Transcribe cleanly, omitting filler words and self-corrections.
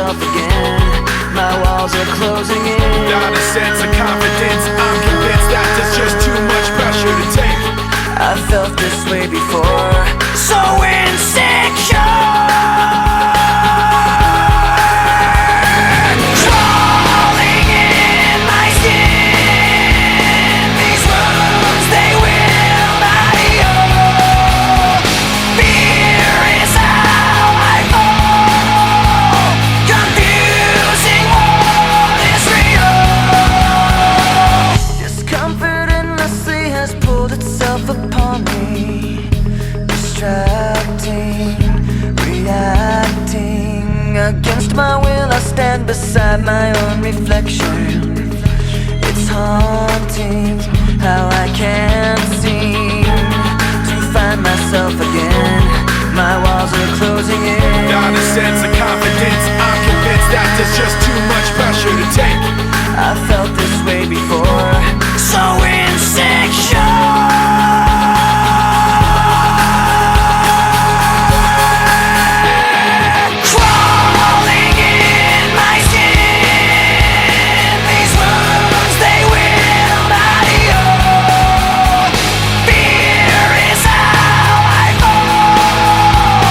myself again. My walls are closing in. Not a sense of confidence, I'm convinced that there's just too much pressure to take. I felt this way before, so insecure. Crawling in my skin, these wounds, they will not heal. Fear is how I fall, confusing what is real. Discomfort endlessly has pulled itself upon me, distracting, reacting. Against my will I stand beside my own reflection.